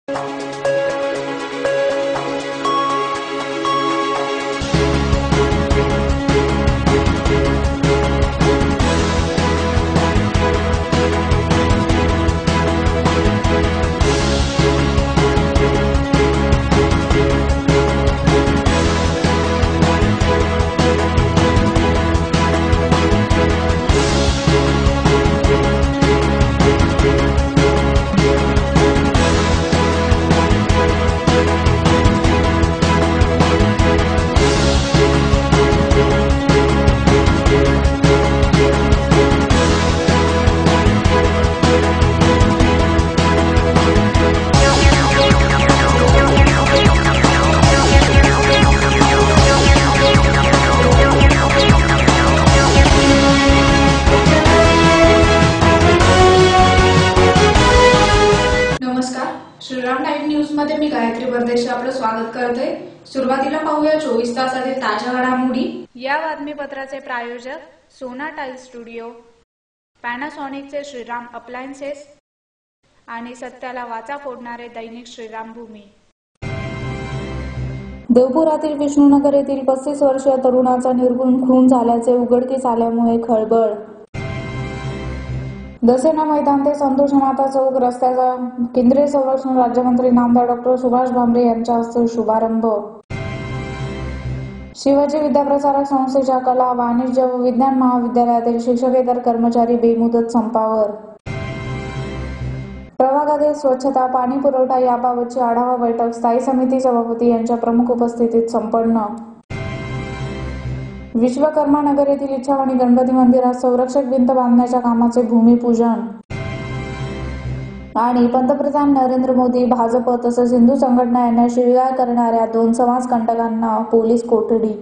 Shriram live news मध्ये मी गायत्री परदेशी आपलं स्वागत करते। सुरुवातीला पाहूया 24 तासातील ताज्या घडामोडी। या बातमीपत्राचे प्रायोजक सोना टाइल स्टुडिओ, पॅनासॉनिकचे श्रीराम अप्लायन्सेस आणि सत्याला वाचा फोडणारे दैनिक श्रीराम भूमी। देवपुरातील विष्णुनगर येथील 35 वर्षीय तरुणाचा निर्घृण खून झाल्याचे उघडकीस आल्यामुळे खळबळ। दसेना मैदान ते संतोष माता चौक रस्त्याचा केंद्रीय संरक्षण राज्यमंत्री नामदार डॉ. सुभाष भामरे यांच्या हस्ते शुभारंभ। शिवाजी विद्याप्रसारक संस्थेच्या कला, वाणिज्य व विज्ञान महाविद्यालयातील शिक्षकेतर कर्मचारी बेमुदत संपावर। प्रभागातील स्वच्छता, पाणी पुरवठा याबाबतची आढावा बैठक स्थायी समिती सभापती यांच्या प्रमुख उपस्थितीत संपन्न। विश्वकर्मा नगर येथील इच्छावाणी गणपती मंदिरात संरक्षक भिंत बांधण्याच्या कामाचे भूमिपूजन। आणि पंतप्रधान नरेंद्र मोदी, भाजप तसेच हिंदू संघटना यांना शिवीगाळ करणाऱ्या 2 समाजकंटकांना पोलीस कोठडी।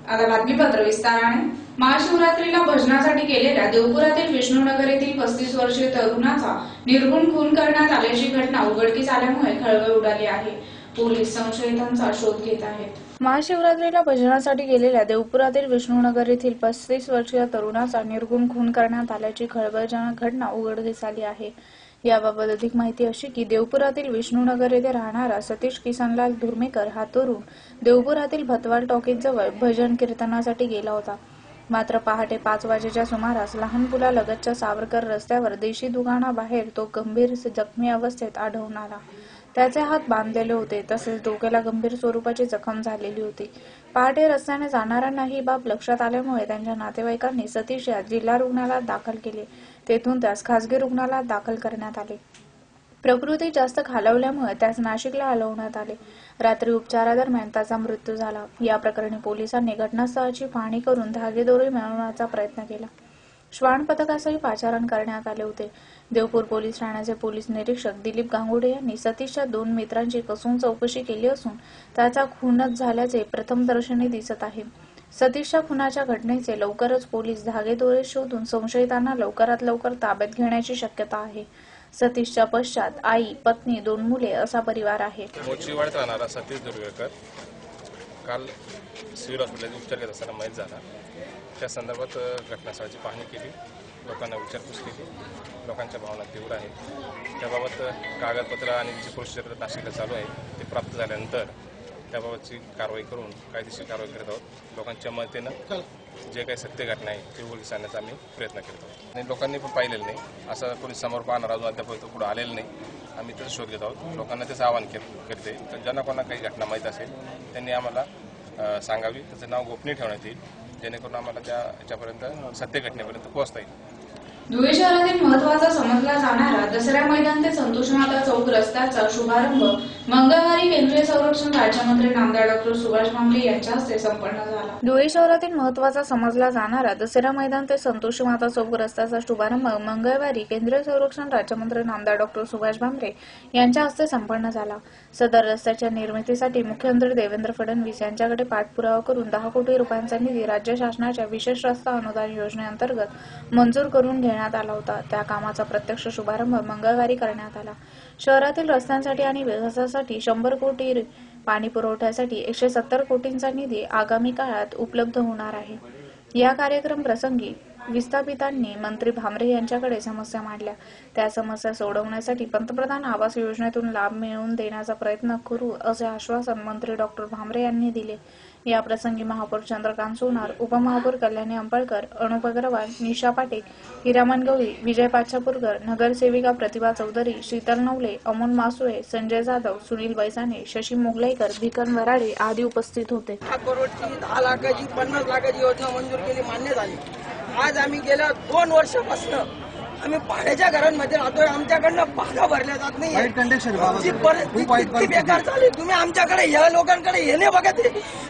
आता बातमीपत्र विस्ताराने। महाशिवरात्रीला भजनासाठी गेलेल्या देवपुरातील विष्णुनगर येथील 35 वर्षीय तरुणाचा निर्घृण खून करण्यात आल्याची घटना उघडकीस आल्यामुळे खळबळ उडाली आहे। पोलीस संशयितांचा शोध घेत आहेत। महाशिवरात्रीला भजनासाठी गेलेल्या देवपुरातील विष्णुनगर येथील 35 वर्षीय तरुणाचा निर्घृण खून करण्यात आल्याची खळबळजनक घटना उघडकीस आली आहे। याबाबत अधिक माहिती अशी की देवपुरातील विष्णुनगर येथे राहणारा सतीश किसनलाल धुर्मेकर हा तरुण देवपुरातील भतवाल टॉकीज जवळ भजन कीर्तनासाठी गेला होता। मात्र पहाटे 5 वाजेच्या सुमारास लहान पुलालगतच्या सावरकर रस्त्यावर देशी दुकानाबाहेर तो गंभीर जखमी अवस्थेत आढळून आला। त्याचे हात बांधलेले होते तसेच डोक्याला गंभीर स्वरूपाची जखम झालेली होती। पहाटे रस्त्याने जाणाऱ्यांना ही बाब लक्षात आल्यामुळे त्यांच्या नातेवाईकांनी सतीश यास जिल्हा रुग्णालयात दाखल केले। तेथून त्यास खासगी रुग्णालयात दाखल करण्यात आले। प्रकृती जास्त खालावल्यामुळे त्यास नाशिकला हलवण्यात आले। रात्री उपचारादरम्यान त्याचा मृत्यू झाला। या प्रकरणी पोलिसांनी घटनास्थळाची पाहणी करून धागेदोरे मिळवण्याचा प्रयत्न केला। श्वान पथकासही पाचारण करण्यात आले होते। देवपूर पोलीस ठाण्याचे पोलीस निरीक्षक दिलीप गांगुडे यांनी सतीशच्या 2 मित्रांची कसून चौकशी केली असून त्याचा खूनच झाल्याचे प्रथमदर्शनी दिसत आहे। सतीशच्या खुनाच्या घटनेचे लवकरच पोलीस धागेदोरे शोधून संशयितांना लवकरात लवकर ताब्यात घेण्याची शक्यता आहे। सतीशच्या पश्चात आई, पत्नी, 2 मुले असा परिवार आहे। मोचीवाडीत राहणारा सतीश दुर्वेकर काल सिव्हिल हॉस्पिटलमध्ये उपचार घेत असताना मयत झाला। त्या संदर्भात घटनास्थळाची पाहणी केली, लोकांना विचारपूस केली, लोकांच्या भावना तीव्र आहेत। त्याबाबत कागदपत्र आणि जी प्रोसिजर नाशिकला चालू आहे ते प्राप्त झाल्यानंतर त्याबाबतची कारवाई करून कायदेशीर कारवाई करत आहोत। लोकांच्या मतेनं जे काही सत्य घटना आहे ते उघडकीस आणण्याचा आम्ही प्रयत्न करत आहोत आणि लोकांनी पण पाहिलेलं नाही, असं कोणी समोर पाहणार अजून अद्याप पुढे आलेलं नाही। आम्ही त्याचा शोध घेत आहोत। लोकांना त्याचं आवाहन करते तर ज्यांना कोणा काही घटना माहीत असेल त्यांनी आम्हाला सांगावी, त्याचं नाव गोपनीय ठेवण्यात येईल जेणेकरून आम्हाला त्याच्यापर्यंत सत्य घटनेपर्यंत पोहोचता येईल। धुळे शहरातील महत्त्वाचा समजला जाणारा दसरा मैदान ते संतोष माता चौक रस्त्याचा शुभारंभ मंगळवारी केंद्रीय संरक्षण राज्यमंत्री नामदार डॉ. सुभाष भामरे यांच्या हस्ते संपन्न झाला। धुळे शहरातील महत्त्वाचा समजला जाणारा दसरा मैदान ते संतोष माता चौक रस्त्याचा शुभारंभ मंगळवारी केंद्रीय संरक्षण राज्यमंत्री नामदार डॉ. सुभाष भामरे यांच्या हस्ते संपन्न झाला। सदर रस्त्याच्या निर्मितीसाठी मुख्यमंत्री देवेंद्र फडणवीस यांच्याकडे पाठपुरावा करून 10 कोटी रुपयांचा निधी राज्य शासनाच्या विशेष रस्ता अनुदान योजनेअंतर्गत मंजूर करून घेण्यात आला होता। त्या कामाचा प्रत्यक्ष शुभारंभ मंगळवारी करण्यात आला। शहरातील रस्त्यांसाठी आणि विकासासाठी 100 कोटी, पाणी पुरवठ्यासाठी 170 कोटींचा निधी आगामी काळात उपलब्ध होणार आहे। या कार्यक्रम प्रसंगी विस्थापितांनी मंत्री भामरे यांच्याकडे समस्या मांडल्या। त्या समस्या सोडवण्यासाठी पंतप्रधान आवास योजनेतून लाभ मिळवून देण्याचा प्रयत्न करू असे आश्वासन मंत्री डॉक्टर भामरे यांनी दिले। या प्रसंगी महापौर चंद्रकांत सोनार, उपमहापौर कल्याणी अंपळकर, अनुप अग्रवाल, निशा पाटील, हिरामन गवळी, विजय पाचापूरकर, नगरसेविका प्रतिभा चौधरी, शीतल नवले, अमोल मासुळे, संजय जाधव, सुनील बैसाने, शशी मोगलाईकर, भिकन वराडे आदी उपस्थित होते। 10 करोडची 10 लाखाची 50 लाखाची योजना मंजूर केली, मान्य झाली। आज आम्ही गेल्या 2 वर्षापासून आम्ही भाड्याच्या घरांमध्ये राहतोय, आमच्याकडनं बागा भरल्या जात नाही। आमची परिस्थिती किती बेकार झाली। तुम्ही आमच्याकडे या लोकांकडे येणे बघत आहे,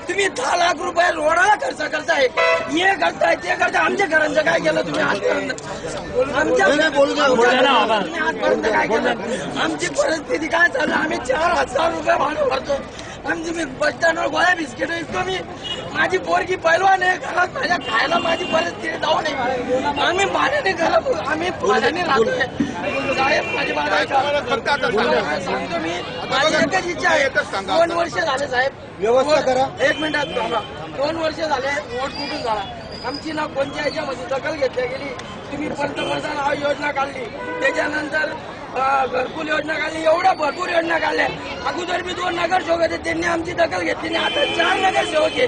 तुम्ही 10 लाख रुपये रोडाला खर्च करताय, हे करताय ते करताय। आमच्या घरांचं काय केलं तुम्ही आजपर्यंत? आजपर्यंत काय केलं? आमची परिस्थिती काय चालू? आम्ही 4,000 रुपये भाडं भरतो। आमची मी बस स्टँडवर गोळ्या बिस्किट विकतो, मी माझी पोरगी पैलवान आहे, घरात माझ्या खायला माझी परिस्थिती जाऊ नये। आम्ही भाड्याने आम्ही भाड्याने राहतोय साहेब। माझी सांगतो मी, माझी एकच इच्छा आहे, 2 वर्ष झाले साहेब, व्यवस्था करा। 1 मिनिटात थांबा। 2 वर्ष झाले वोट कुठून झाला, आमची ना कोणत्या ह्याच्यामध्ये दखल घेतली गेली। तुम्ही पंतप्रधान आवास योजना काढली, त्याच्यानंतर घरकुल योजना काढली, एवढ्या भरपूर योजना काढल्या। अगोदर मी 2 नगरसेवक होते, त्यांनी आमची दखल घेतली नाही। आता 4 नगरसेवक आहे,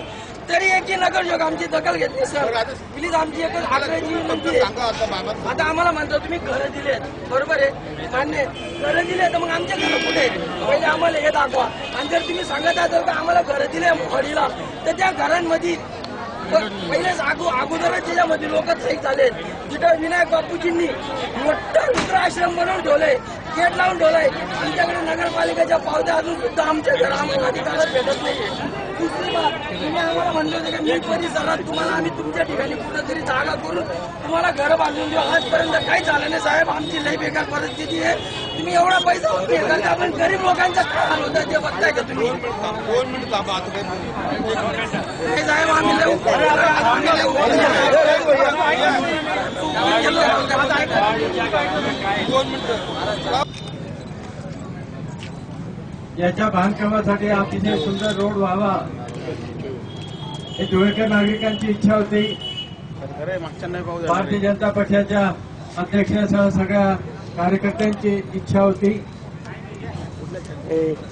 तरी एकही नगरसेवक आमची दखल घेतली। सर प्लीज आमची एकच आग्रहाची विनंती आहे। आता आम्हाला म्हणतो तुम्ही घरं दिलेत, बरोबर आहे, मान्य, घरं दिले, तर मग आमचे घरं कुठे आहेत? पहिले आम्हाला हे दाखवा। आणि जर तुम्ही सांगत असाल का आम्हाला घरं दिले मोडीला, तर त्या घरांमध्ये पहिलेच अगोदरच त्याच्यामध्ये लोक थाईक झाले। जिथं विनायक बापूजींनी मोठा वृद्धाश्रम बनवून ठेवलंय, गेट लावून ठेवलंय, आमच्याकडे नगरपालिकेच्या पावत्या अजून सुद्धा आमच्या घर आम्हाला अधिकारात भेटत नाहीये। दुसरी बात, तुम्ही आम्हाला म्हणलं होतं की मी परिसरात तुम्हाला आम्ही तुमच्या ठिकाणी कुठेतरी जागा करून तुम्हाला घरं बांधून देऊ, आजपर्यंत काही झालं नाही साहेब। आमची लई बेकार परिस्थिती आहे। तुम्ही एवढा पैसा करता, आपण गरीब लोकांचा काय हाल होतं ते बघताय का तुम्ही? 2 मिनिट थांबा। नाही साहेब, आम्ही याच्या बांधकामासाठी अतिशय सुंदर रोड व्हावा ही धुळेकर नागरिकांची इच्छा होती। भारतीय जनता पक्षाच्या अध्यक्षासह सगळ्या कार्यकर्त्यांची इच्छा होती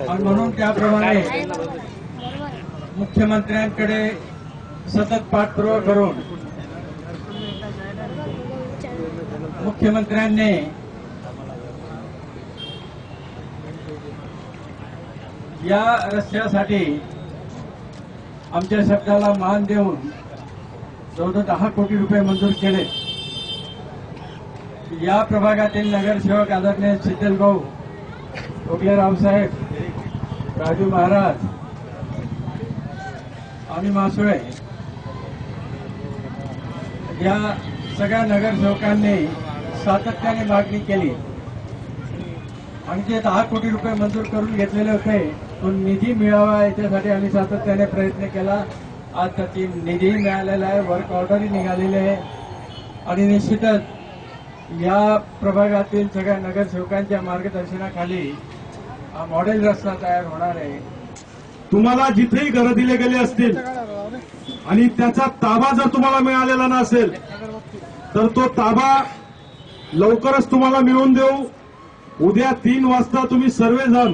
आणि म्हणून त्याप्रमाणे मुख्यमंत्र्यांकडे सतत पाठपुरावा करून मुख्यमंत्र्यांनी या रस्त्यासाठी आमच्या शब्दाला मान देऊन जवळजवळ 10 कोटी रुपये मंजूर केले। या प्रभागातील नगरसेवक आदरणीय शीतल भाऊ, ओगले रावसाहेब, राजू महाराज आणि मासुळे या सगळ्या नगरसेवकांनी सातत्याने मागणी केली आणि जे 10 कोटी रुपये मंजूर करून घेतलेले होते तो निधी मिळावा याच्यासाठी आम्ही सातत्याने प्रयत्न केला। आज त्याची निधी मिळालेला आहे, वर्क ऑर्डरही निघालेली आहे आणि निश्चितच या प्रभागातील सगळ्या नगरसेवकांच्या मार्गदर्शनाखाली हा मॉडेल रस्ता तयार होणार आहे। तुम्हाला जिथेही घरं दिले गेले असतील आणि त्याचा ताबा जर तुम्हाला मिळालेला नसेल तर तो ताबा लवकरच तुम्हाला मिळवून देऊ। उद्या 3 वाजता तुम्ही सर्वजण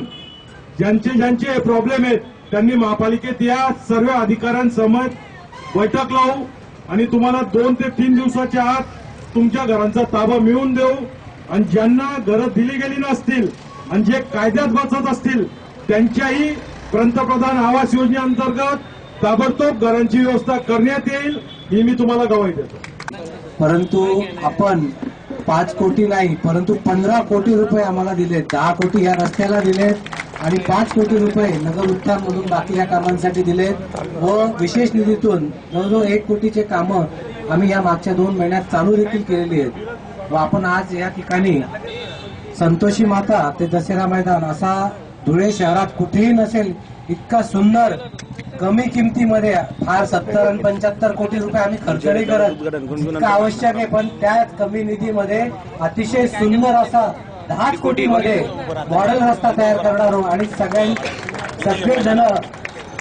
ज्यांचे प्रॉब्लेम आहेत त्यांनी महापालिकेत या, सर्व अधिकाऱ्यांसमोर बैठक लावू आणि तुम्हाला 2 ते 3 दिवसाच्या आत तुमच्या घरांचा ताबा मिळवून देऊ। आणि ज्यांना घरं दिली गेली नसतील आणि जे कायद्यात बसत असतील त्यांच्याही पंतप्रधान आवास योजनेअंतर्गत ताबडतोब घरांची व्यवस्था करण्यात येईल, ही मी तुम्हाला ग्वाही देतो। परंतु आपण 5 कोटी नाही, परंतु 15 कोटी रुपये आम्हाला दिलेत। 10 कोटी या रस्त्याला दिलेत आणि 5 कोटी रुपये नगर उत्थानमधून बाकीच्या कामांसाठी दिलेत व विशेष निधीतून जवळजवळ 1 कोटीचे कामं आम्ही या मागच्या 2 महिन्यात चालू देखील केलेली आहेत। व आपण आज या ठिकाणी संतोषी माता ते दसरा मैदान असा धुळे शहरात कुठेही नसेल इतका सुंदर कमी किमतीमध्ये, फार 70 आणि 75 कोटी रुपये आम्ही खर्च नाही करत, इतकं आवश्यक आहे, पण त्या कमी निधीमध्ये अतिशय सुंदर असा 10 कोटीमध्ये मॉडेल रस्ता तयार करणार आहोत आणि सगळे जण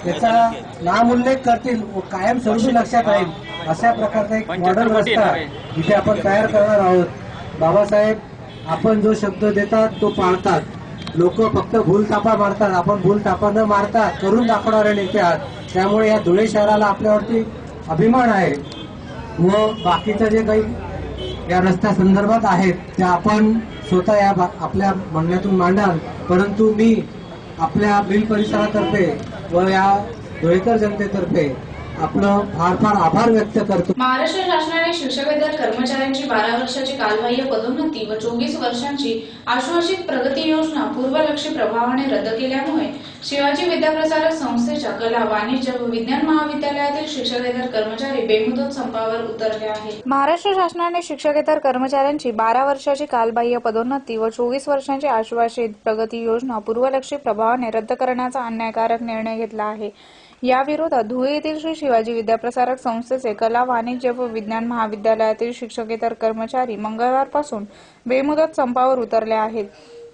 याचा नामोल्लेख करतील व कायमस्वरूपी लक्षात राहील अशा प्रकारचा एक मॉडेल रस्ता इथे आपण तयार करणार आहोत. बाबासाहेब, आपण जो शब्द देतात तो पाळतात. लोक फक्त भूलथापा मारतात, आपण भूलथापा न मारता करून दाखवणारे नेते आहात. त्यामुळे या धुळे शहराला आपल्यावरती अभिमान आहे. व बाकीचं जे काही या रस्त्या संदर्भात आहेत त्या आपण स्वतः या आपल्या म्हणण्यातून मांडाल. परंतु मी आपल्या बीड परिसरातर्फे व या धुळेकर जनतेतर्फे आपलं फार फार आभार व्यक्त करतो. महाराष्ट्र शासनाने शिक्षकेतर कर्मचाऱ्यांची 12 वर्षाची कालबाह्य पदोन्नती व 24 वर्षांची आश्वासित प्रगती योजना पूर्वलक्षी प्रभावाने रद्द केल्यामुळे शिवाजी विद्याप्रसारक संस्थेच्या कला, वाणिज्य व विज्ञान महाविद्यालयातील शिक्षकेतर कर्मचारी बेमुदत संपावर उतरले आहेत. महाराष्ट्र शासनाने शिक्षकेतर कर्मचाऱ्यांची 12 वर्षाची कालबाह्य पदोन्नती व 24 वर्षांची आश्वासित प्रगती योजना पूर्वलक्षी प्रभावाने रद्द करण्याचा अन्यायकारक निर्णय घेतला आहे. या विरोधात धुळे येथील श्री शिवाजी विद्याप्रसारक संस्थेचे कला, वाणिज्य व विज्ञान महाविद्यालयातील शिक्षकेतर कर्मचारी मंगळवारपासून बेमुदत संपावर उतरले आहेत.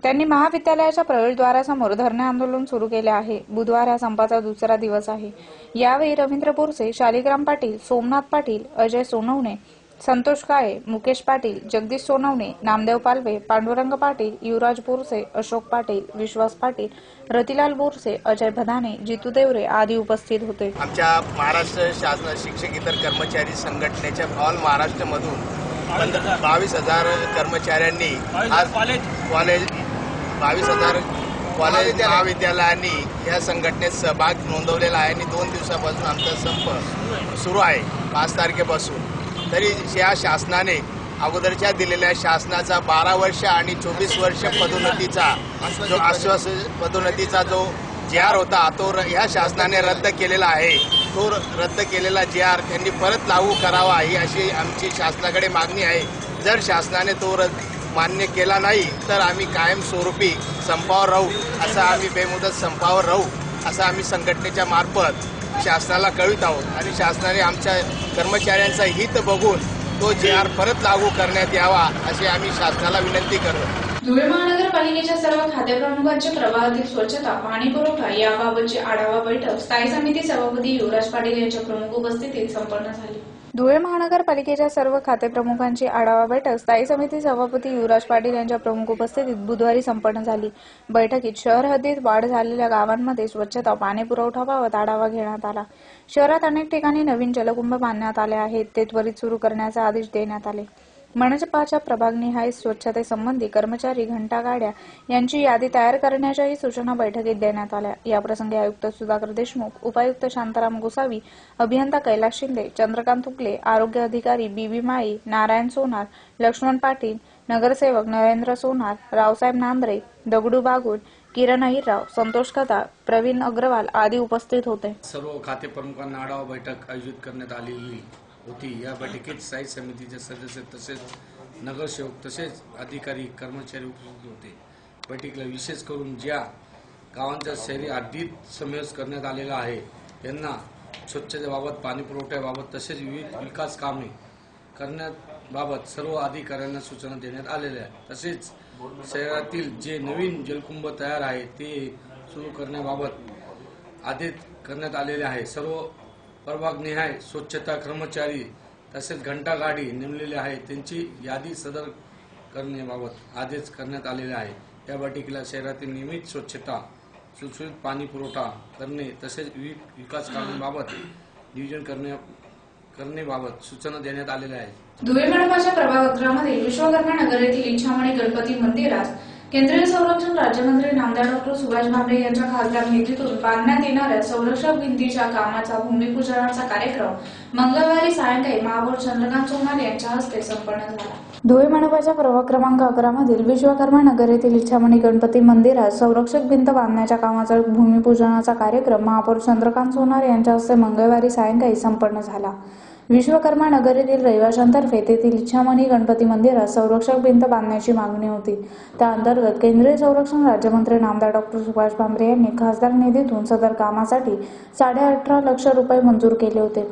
त्यांनी महाविद्यालयाच्या प्रवेशद्वारासमोर धरणे आंदोलन सुरू केले आहे. बुधवार हा संपाचा दुसरा दिवस आहे. यावेळी रवींद्र बोरसे, शालिग्राम पाटील, सोमनाथ पाटील, अजय सोनवणे, संतोष काळे, मुकेश पाटील, जगदीश सोनवणे, नामदेव पालवे, पांडुरंग पाटील, युवराज बोरसे, अशोक पाटील, विश्वास पाटील, रतिलाल बोरसे, अजय भदाने, जितू देवरे आदी उपस्थित होते. आमच्या महाराष्ट्र शासन शिक्षकेतर कर्मचारी संघटनेच्या ऑल महाराष्ट्रमधून 22,000 कर्मचाऱ्यांनी आज कॉलेज 22,000 कॉलेज महाविद्यालयांनी या संघटनेत सहभाग नोंदवलेला आहे आणि 2 दिवसापासून आमचा संप सुरू आहे 5 तारखेपासून. तरी या शासनाने अगोदरच्या दिलेल्या शासनाचा 12 वर्ष आणि 24 वर्ष पदोन्नतीचा जो पदोन्नतीचा जो JR होता तो ह्या शासनाने रद्द केलेला आहे. तो रद्द केलेला JR त्यांनी परत लागू करावा ही अशी आमची शासनाकडे मागणी आहे. जर शासनाने तो मान्य केला नाही तर आम्ही कायमस्वरूपी संपावर राहू, असं आम्ही बेमुदत संपावर राहू असं आम्ही संघटनेच्या मार्फत शासनाला कळवित आहोत. आणि शासनाने आमच्या कर्मचाऱ्यांचा हित बघून तो JR परत लागू करण्यात यावा अशी आम्ही शासनाला विनंती करतो. धुळे महानगरपालिकेच्या सर्व खातेप्रमुखांचे प्रभागातील स्वच्छता, पाणी पुरवठा याबाबतची आढावा बैठक स्थायी समिती सभापती युवराज पाटील यांच्या प्रमुख उपस्थितीत संपन्न झाली. धुळे महानगरपालिकेच्या सर्व खातेप्रमुखांची आढावा बैठक स्थायी समिती सभापती युवराज पाटील यांच्या प्रमुख उपस्थितीत बुधवारी संपन्न झाली. बैठकीत शहर हद्दीत वाढ झालेल्या गावांमध्ये स्वच्छता, पाणी पुरवठाबाबत आढावा घेण्यात आला. शहरात अनेक ठिकाणी नवीन जलकुंभ बांधण्यात आले आहेत, ते त्वरित सुरू करण्याचे आदेश देण्यात आले. मनपाच्या प्रभागनिहाय स्वच्छतेसंबंधी कर्मचारी, घंटागाड्या यांची यादी तयार करण्याच्याही सूचना बैठकीत देण्यात आल्या. याप्रसंगी आयुक्त सुधाकर देशमुख, उपायुक्त शांताराम गोसावी, अभियंता कैलास शिंदे, चंद्रकांत तुकले, आरोग्य अधिकारी बीबी माळी, नारायण सोनार, लक्ष्मण पाटील, नगरसेवक नरेंद्र सोनार, रावसाहेब नांद्रे, दगडू बागुल, किरण अहिरराव, संतोष कथा, प्रवीण अग्रवाल आदी उपस्थित होते. सर्व खाते प्रमुखांना आढावा बैठक आयोजित करण्यात आलेली होती. या बैठकीत स्थायी समितीचे सदस्य तसेच नगरसेवक तसेच अधिकारी, कर्मचारी उपस्थित होते. बैठकीला विशेष करून ज्या गावांचा शहरी हद्दीत समावेश करण्यात आलेला आहे त्यांना स्वच्छतेबाबत, पाणी पुरवठ्याबाबत तसेच विविध विकास कामे करण्याबाबत सर्व अधिकाऱ्यांना सूचना देण्यात आलेल्या आहेत. तसेच शहरातील जे नवीन जलकुंभ तयार आहे ते सुरू करण्याबाबत आदेश करण्यात आलेले आहे. सर्व प्रभागनिहाय स्वच्छता कर्मचारी तसेच घंटागाडी नेमलेले आहे त्यांची यादी सदर करण्याबाबत आदेश करण्यात आलेले आहे. या बैठकीला शहरातील नियमित स्वच्छता, सुरक्षित पाणी पुरवठा करणे तसेच विविध विकास कामांबाबत नियोजन करण्याबाबत सूचना देण्यात आलेल्या आहेत. धुळे मनपाच्या प्रभागगृहामध्ये विश्वकर्मा नगर येथील इच्छामणी गणपती मंदिरात केंद्रीय संरक्षण राज्यमंत्री नामदार डॉ. सुभाष भामरे यांच्या खासदार निधीतून बांधण्यात येणाऱ्या संरक्षक भिंतीच्या कामाचा भूमिपूजनाचा कार्यक्रम मंगळवारी सायंकाळी महापौर चंद्रकांत सोनार यांच्या हस्ते संपन्न झाला. धुळे मनपाच्या प्रभाग क्रमांक 11 मधील विश्वकर्मा नगर येथील इच्छामणी गणपती मंदिरात संरक्षक भिंत बांधण्याच्या कामाचा भूमिपूजनाचा कार्यक्रम महापौर चंद्रकांत सोनार यांच्या हस्ते मंगळवारी सायंकाळी संपन्न झाला. विश्वकर्मा नगर येथील रहिवाशांतर्फे तेथील इच्छामणी गणपती मंदिरात संरक्षक भिंत बांधण्याची मागणी होती. त्या अंतर्गत केंद्रीय संरक्षण राज्यमंत्री नामदार डॉ. सुभाष भामरे यांनी खासदार निधीतून सदर कामासाठी 18.5 लाख रुपये मंजूर केले होते.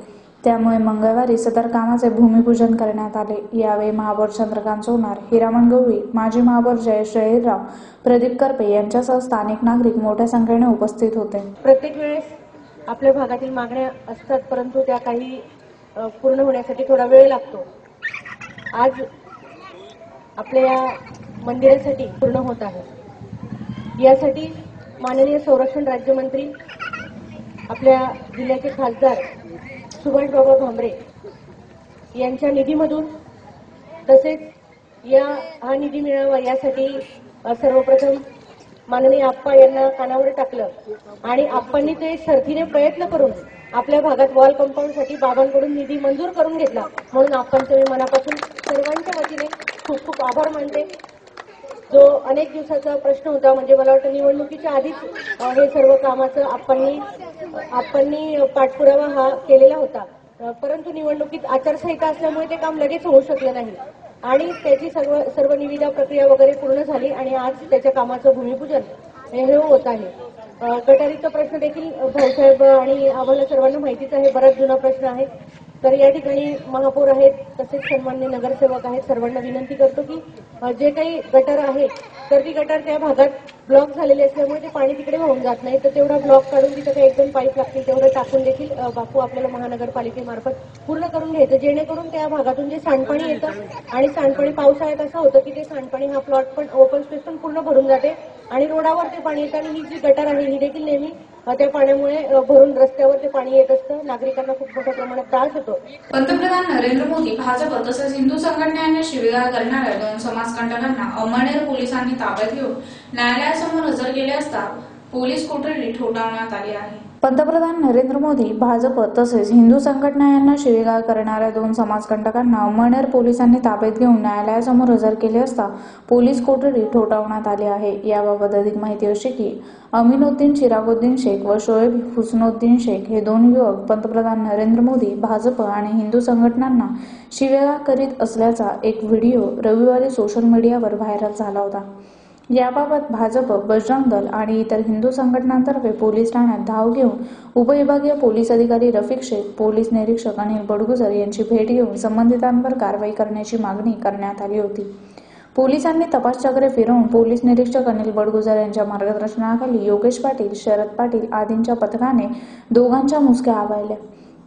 त्यामुळे मंगळवारी सदर कामाचे भूमिपूजन करण्यात आले. यावेळी महापौर चंद्रकांत सोनार, हिरामण गवळी, माजी महापौर जयेश जयराव, प्रदीप करपे यांच्यासह स्थानिक नागरिक मोठ्या संख्येने उपस्थित होते. प्रत्येक वेळेस आपल्या भागातील मागण्या असतात, परंतु त्या काही पूर्ण होण्यासाठी थोडा वेळ लागतो. आज आपल्या या मंदिरासाठी पूर्ण होत आहे. यासाठी माननीय संरक्षण राज्यमंत्री आपल्या जिल्ह्याचे खासदार सुभाषबाबा भामरे यांच्या निधीमधून तसेच हा निधी मिळावा यासाठी सर्वप्रथम माननीय आप्पा यांना कानावर टाकलं आणि आप्पांनी ते शर्थीने प्रयत्न करून आपल्या भागात वॉल कंपाऊंडसाठी बाबांकडून निधी मंजूर करून घेतला. म्हणून आप्पांचं मी मनापासून सर्वांच्या वतीने खूप खूप आभार मानते. जो अनेक दिवसाचा प्रश्न होता, म्हणजे मला वाटतं निवडणुकीच्या आधीच हे सर्व कामाचं आप्पांनी पाठपुरावा हा केलेला होता. परंतु निवडणुकीत आचारसंहिता असल्यामुळे ते काम लगेच होऊ शकलं नाही आणि त्याची सर्व निविदा प्रक्रिया वगैरे पूर्ण झाली आणि आज त्याच्या कामाचं भूमिपूजन हे होत आहे. गटारीचा प्रश्न देखील भाऊसाहेब आणि आम्हाला सर्वांना माहितीच आहे, बराच जुना प्रश्न आहे. तर या ठिकाणी महापौर आहेत, तसेच सन्माननीय नगरसेवक आहेत. सर्वांना विनंती करतो की जे काही गटार आहे तर ती गटार त्या भागात ब्लॉक झालेली असल्यामुळे ते पाणी तिकडे वाहून जात नाही, तर तेवढा ब्लॉक काढून तिथं काही 1-2 पाईप लागतील तेवढं टाकून देखील बापू आपल्याला महानगरपालिकेमार्फत पूर्ण करून घ्यायचं, जेणेकरून त्या भागातून जे सांडपाणी येतं आणि सांडपाणी पावसाळ्यात असं होतं की ते सांडपाणी हा प्लॉट पण ओपन स्पेस पण पूर्ण भरून जाते आणि रोडावर ते पाणी येतं आणि ही जी गटार आहे ही देखील नेहमी त्या पाण्यामुळे भरून रस्त्यावर ते पाणी येत असतं. नागरिकांना खूप मोठ्या प्रमाणात त्रास होतो. पंतप्रधान नरेंद्र मोदी, भाजप तसेच हिंदू संघटनांना शिवीगाळ करणाऱ्या 2 समाजकंटकांना अमळनेर पोलिसांनी ताब्यात घेऊन न्यायालयासमोर हजर केले असता पोलीस कोठडी ठोठावण्यात आली आहे. पंतप्रधान नरेंद्र मोदी, भाजप तसेच हिंदू संघटना यांना शिवीगाळ करणाऱ्या 2 समाजकंटकांना अमळनेर पोलिसांनी ताब्यात घेऊन न्यायालयासमोर हजर केले असता पोलीस कोठडी ठोठावण्यात आली आहे. याबाबत अधिक माहिती अशी की अमीनुद्दीन चिरागुद्दीन शेख व शोएब हुसनुद्दीन शेख हे 2 युवक पंतप्रधान नरेंद्र मोदी, भाजप आणि हिंदू संघटनांना शिवीगाळ करीत असल्याचा एक व्हिडिओ रविवारी सोशल मीडियावर व्हायरल झाला होता. याबाबत भाजप, बजरंग दल आणि इतर हिंदू संघटनांतर्फे पोलीस ठाण्यात धाव घेऊन उपविभागीय पोलीस अधिकारी रफिक शेख, पोलीस निरीक्षक अनिल बडगुजर यांची भेट घेऊन संबंधितांवर कारवाई करण्याची मागणी करण्यात आली होती. पोलिसांनी तपासचक्रे फिरवून पोलीस निरीक्षक अनिल बडगुजर यांच्या मार्गदर्शनाखाली योगेश पाटील, शरद पाटील आदींच्या पथकाने दोघांच्या मुसक्या आवळल्या.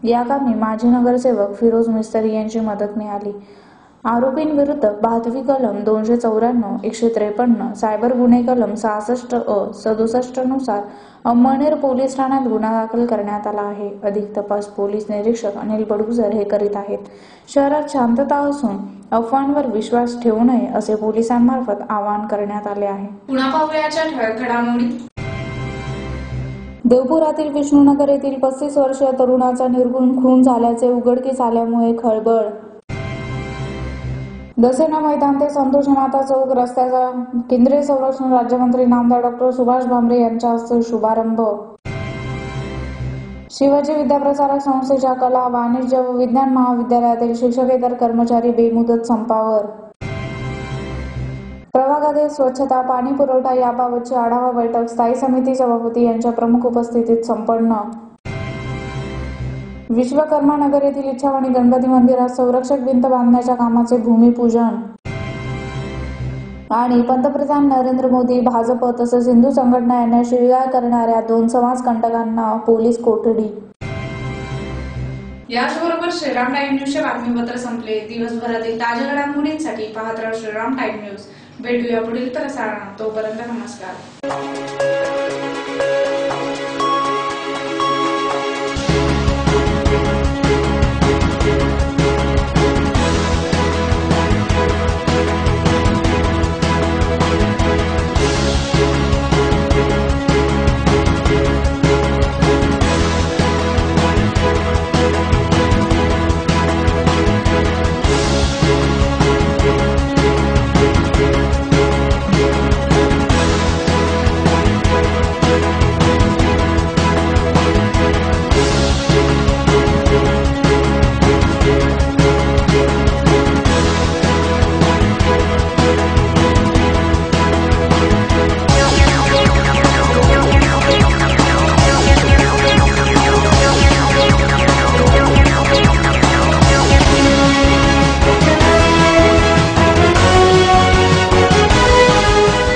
या कामी माजी नगरसेवक फिरोज मिस्त्री यांची मदत मिळाली. आरोपींविरुद्ध भादवी कलम 294, 153, सायबर गुन्हे कलम 66A, 67 नुसार अमळनेर पोलीस ठाण्यात गुन्हा दाखल करण्यात आला आहे. अधिक तपास पोलीस निरीक्षक अनिल बडगुजर हे करीत आहेत. शहरात शांतता असून अफवांवर विश्वास ठेवू नये असे पोलिसांमार्फत आवाहन करण्यात आले आहे. पुन्हा पाहुयाच्या ठळक घडामोडी. देवपुरातील विष्णुनगर येथील 35 वर्षीय तरुणाचा निर्घृण खून झाल्याचे उघडकीस आल्यामुळे खळबळ. दसेना मैदान ते संतोषनाथा चौक रस्त्याचा केंद्रीय संरक्षण राज्यमंत्री नामदार डॉ. सुभाष भामरे यांच्या हस्ते शुभारंभ. शिवाजी विद्याप्रसारक संस्थेच्या कला, वाणिज्य व विज्ञान महाविद्यालयातील शिक्षकेतर कर्मचारी बेमुदत संपावर. प्रभागातील स्वच्छता, पाणी पुरवठा याबाबतची आढावा बैठक स्थायी समिती सभापती यांच्या प्रमुख उपस्थितीत संपन्न. विश्वकर्मा नगर येथील इच्छावाणी गणपती मंदिरात संरक्षक भिंत बांधण्याच्या कामाचे भूमिपूजन. आणि पंतप्रधान नरेंद्र मोदी, भाजप तसेच हिंदू संघटना यांना शिवीगाळ करणाऱ्या 2 समाजकंटकांना पोलीस कोठडी. याचबरोबर श्रीराम टाइम न्यूजचे बातमीपत्र संपले. दिवसभरातील ताज्या घडामोडींसाठी पाहत राहा श्रीराम टाइम न्यूज. भेटूया पुढील प्रसारणात. तोपर्यंत नमस्कार.